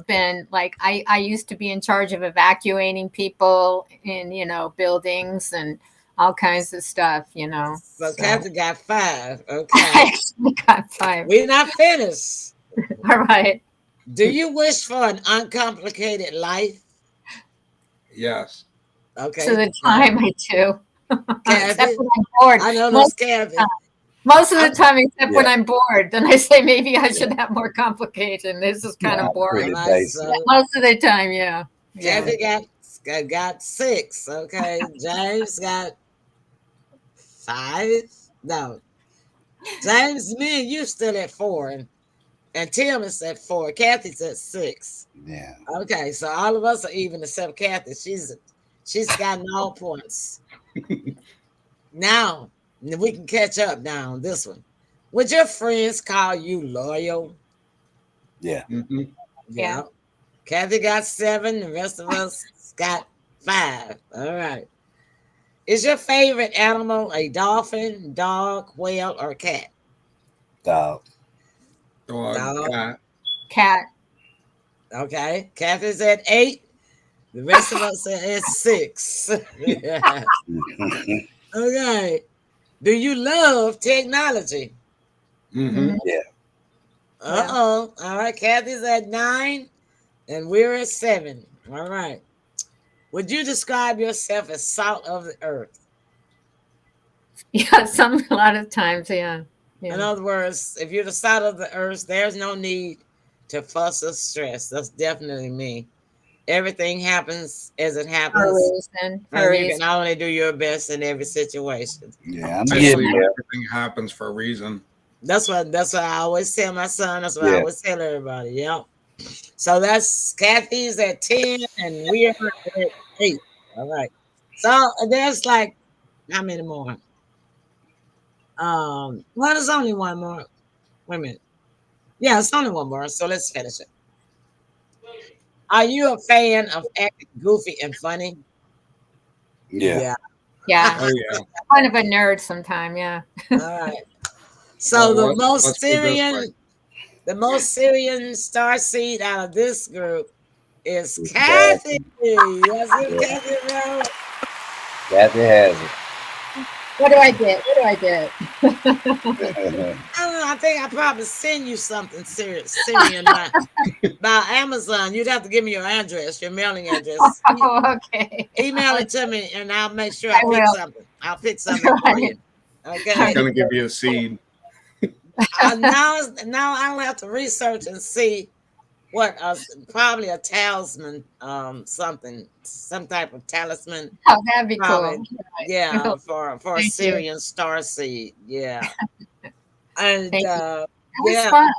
been like, I used to be in charge of evacuating people in, buildings and all kinds of stuff. So So Kathy got five. I Okay. actually got five. We're not finished. All right. Do you wish for an uncomplicated life? Yes. Most of Okay. the time I do. Except Kathy, when I'm bored. I know Most those Kathy. of the time. Most of the I'm, time, except when Yeah. I'm bored. Then I say maybe I should have more complication. This is kind Nah, of all boring. pretty right. basic. So Most of the time, yeah. Yeah. Kathy got six. Okay. James got five. No. James, me and you still at four. And Tim is at four. Kathy's at six. Yeah. Okay, so all of us are even except Kathy. She's gotten all points. Now we can catch up now on this one. Would your friends call you loyal? Yeah. Mm-hmm. Yeah. Cathy got 7. The rest of us got 5. All right. Is your favorite animal a dolphin, dog, whale, or cat? Dog. Dog, Dog. Cat. Okay. Cathy's at 8. The rest of us are at 6. Yeah. Okay. Do you love technology? Mm-hmm. Yeah. Uh-oh. All right. Cathy's at 9, and we're at 7. All right. Would you describe yourself as salt of the earth? Yeah, a lot of times, yeah. In other words, if you're the salt of the earth, there's no need to fuss or stress. That's definitely me. Everything happens as it For a happens, reason. and you can only do your best in every situation. Yeah, I'm I getting believe there. everything happens for a reason. That's what I always tell my son. That's what I Yeah. always tell everybody. Yep. So that's Cathy's at 10, and we are at 8. All right. So there's like how many more? Well, there's only one more. Wait a minute. Yeah, it's only one more. So let's finish it. Are you a fan of acting goofy and funny? Yeah. Yeah. Oh yeah. Kind of a nerd sometime, yeah. All right. So Well, the most let's put it this way. Syrian, the most Syrian star seed out of this group is Cathy. Yes, it's Cathy Rowe. Cathy has What do I get? What do I get? it. I don't know. I think I probably send you something Syrian by Amazon. You'd have to give me your address, your mailing address. Oh, okay. Email it to me, and I'll make sure I pick will. something. I'll pick something for you. She's Okay. gonna give you a seed. Now I'll have to research and see what probably a talisman, some type of talisman. Oh, that'd be Probably, cool. yeah, for a Thank you. Syrian star seed, yeah, and Thank you. That was yeah, fun.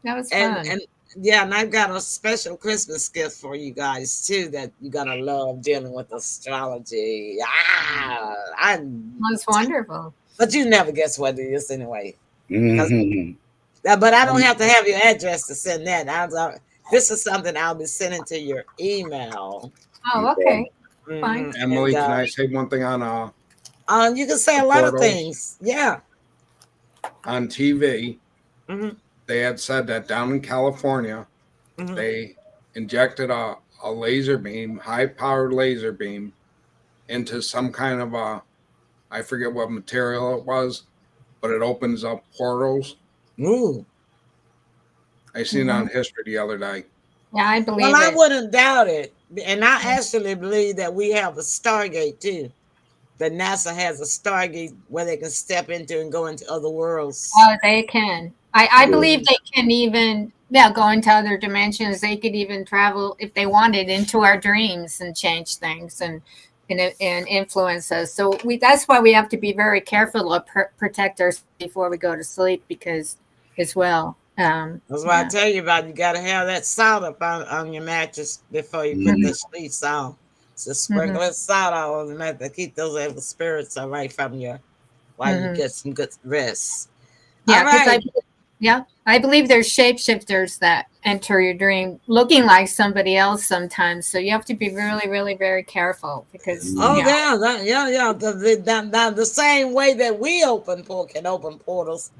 That was fun. and yeah, and I've got a special Christmas gift for you guys too that you're gonna love dealing with astrology. That's wonderful. But you never guess what it is anyway. Mhm. But I don't have to have your address to send that. This is something I'll be sending to your email. Oh, okay. Fine. Mhm. Emily, And, can I say one thing on you can say a lot of portals? things. Yeah. On TV? Mhm. They had said that down in California, Mhm. they injected a laser beam, high-powered laser beam, into some kind of I forget what material it was, but it opens up portals. Ooh. I seen it on History the other day. Yeah, I believe Well, I it. wouldn't doubt it. And I actually believe that we have a Stargate too. That NASA has a Stargate where they can step into and go into other worlds. Oh, they can. I believe they can even go into other dimensions. They could even travel if they wanted into our dreams and change things and influence us. So that's why we have to be very careful to protect ourselves before we go to sleep, because as well. That's why I tell you about. You got to have that salt up on your mattress before you put the sheets on. So sprinkle that salt all on the mattress to keep those evil spirits away from you while you get some good rest. Yeah, all right. I believe there's shapeshifters that enter your dream looking like somebody else sometimes. So you have to be really, really very careful because. The same way that we can open portals.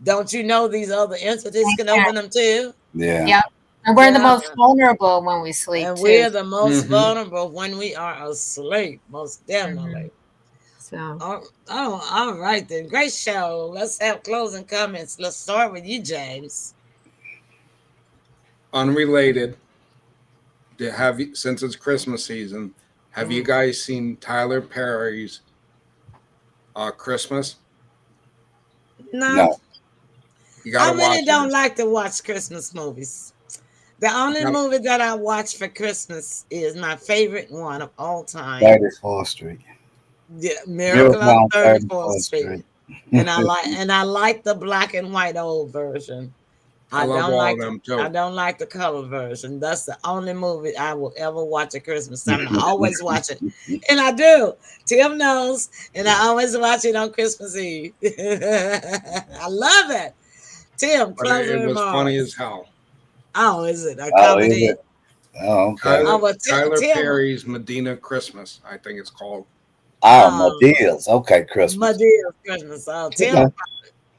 Don't you know these other entities can open them too? Yeah. Yep. And we're the most vulnerable when we sleep. And too. we're the most vulnerable when we are asleep, most definitely. So. All right then. Great show. Let's have closing comments. Let's start with you, James. Unrelated. Since it's Christmas season, have you guys seen Tyler Perry's Christmas? No. You gotta I really watch don't it. like to watch Christmas movies. The only movie that I watch for Christmas is my favorite one of all time. 34th Street. Yeah, Miracle on 34th Street. And I like the black and white old version. I love don't all like of them I too. don't like the color version. That's the only movie I will ever watch at Christmas time. I always watch it, and I do. Tim knows, and I always watch it on Christmas Eve. I love it. Tim, But it closing was funny as remarks. hell. Oh, is it a Oh, is comedy? it? Oh, okay. Oh, Tyler, well, Tyler Tim. Perry's Medina Christmas, I think it's called. Oh, my Um, deals. Okay, my Christmas. dear Christmas. Oh, Okay.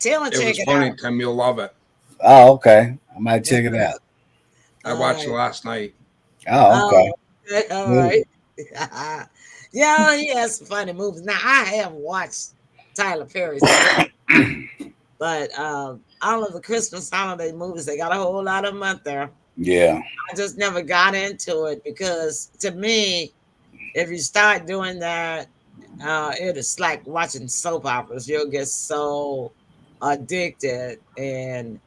Tim will It check was it funny, out. Tim. You'll love it. Oh, okay. I might Yes, check it sir. out. I All watched it right. last night. Oh, okay. Oh, okay, all Good. right. Yeah, he has some funny movies. Now I have watched Tyler Perry's movie, but all of the Christmas holiday movies, they got a whole lot of them out there. Yeah. I just never got into it because to me, if you start doing that, it is like watching soap operas. You'll get so addicted, and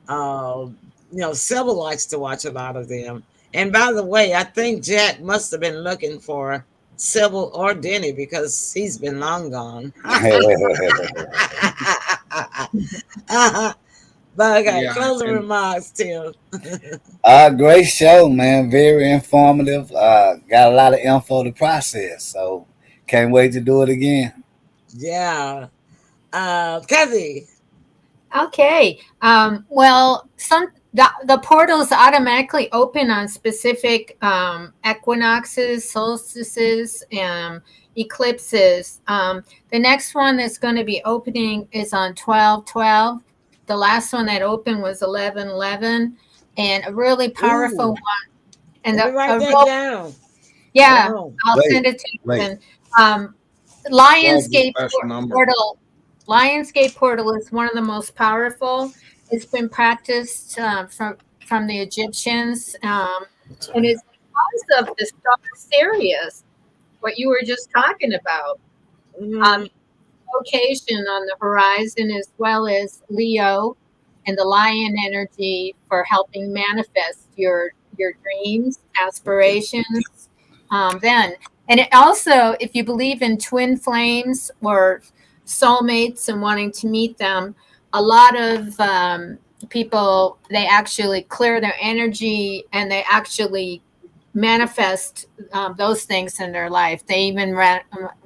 Sybil likes to watch a lot of them. And by the way, I think Jack must have been looking for Sybil or Denny because he's been long gone. But okay, Yeah, closing and remarks, Tim. Great show, man. Very informative. Got a lot of info to process. So can't wait to do it again. Yeah. Cathy. Okay. Well, the portals automatically open on specific equinoxes, solstices, eclipses. The next one that's going to be opening is on 12/12. The last one that opened was 11/11, and a really powerful Ooh, one. And let me write a that real, down. Hold yeah, on. I'll Wait, send it to you. wait. And 12's a Lionsgate special number. portal. Lionsgate portal is one of the most powerful. It's been practiced from the Egyptians, and it's because of the star Sirius, what you were just talking about. Mhm. Location on the horizon, as well as Leo and the lion energy for helping manifest your dreams, aspirations. Then, and it also, if you believe in twin flames or soulmates and wanting to meet them, a lot of people, they actually clear their energy and they actually manifest those things in their life. They even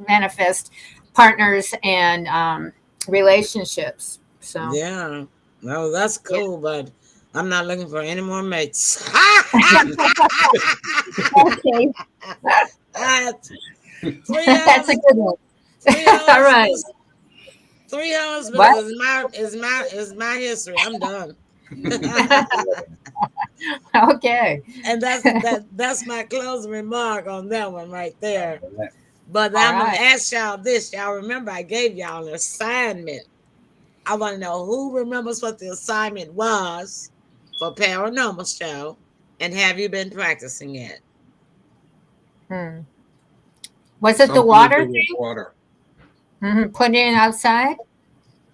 manifest partners and relationships. So, Yeah. No, that's yeah. cool, but I'm not looking for any more mates. Okay. Three That's a husbands, good one. three All right. husbands, three husbands What? is my history. I'm done. Okay. And that's my closing remark on that one right there. But All I'm gonna right. ask y'all this. Y'all remember I gave y'all an assignment. I want to know who remembers what the assignment was for Paranormal Show, and have you been practicing it? Hmm. Was it the Something to water do with thing? water. Putting it outside?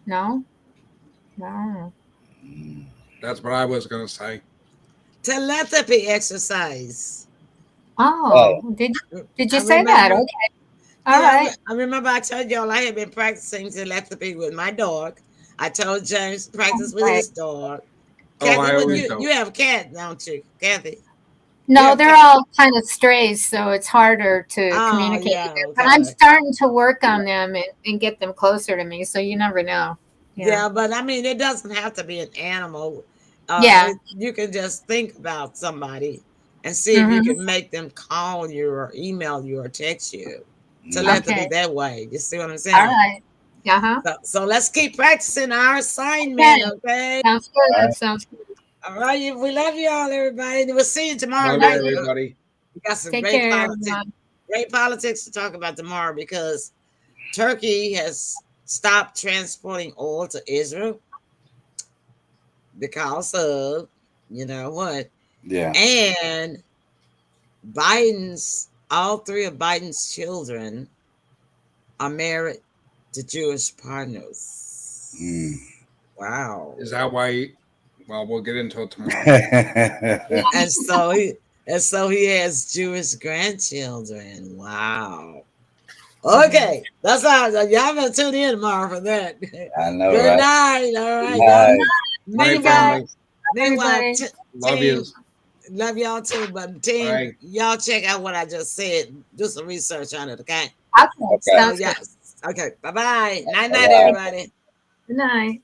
No. No. That's what I was going to say. Telepathy exercise. Oh, did I you say that? remember. Okay. All Yeah, right. I remember I told y'all I had been practicing telepathy with my dog. I told James to practice with Right. his dog. Oh, Kathy, I what always you do. you have a cat, don't you, Kathy? You No, have they're cat. all kind of strays, so it's harder to Oh communicate with yeah, them. But I'm okay. starting to work on them and get them closer to me. So you never know. Yeah. Yeah, but I mean, it doesn't have to be an animal. Yeah. You can just think about somebody and see if you Hmm. can make them call you or email you or text you. Telepathy Okay. that way. You see what I'm All saying? right. Uh-huh. So let's keep practicing our assignment, Okay. okay? Sounds good. Sounds good. All right, we love you all, everybody. We'll see you tomorrow Love you, night. everybody. We got some Take care, great politics to talk about tomorrow because Turkey has stopped transporting oil to Israel because of you know what, Yeah. and all three of Biden's children are married to Jewish partners. Mm. Wow. Is that why? Well, we'll get into it tomorrow. And so he has Jewish grandchildren. Wow. Okay, that's all. Y'all better tune in tomorrow for that. I know, Good right? night. All right, y'all. Nice. Many Night, more. family. Meanwhile, everybody. Love team, you. love y'all too. But team, Bye. y'all check out what I just said. Do some research on it, okay? Okay, So sounds good. yes. Okay. Bye-bye. Night night, Bye-bye. everybody. Good night.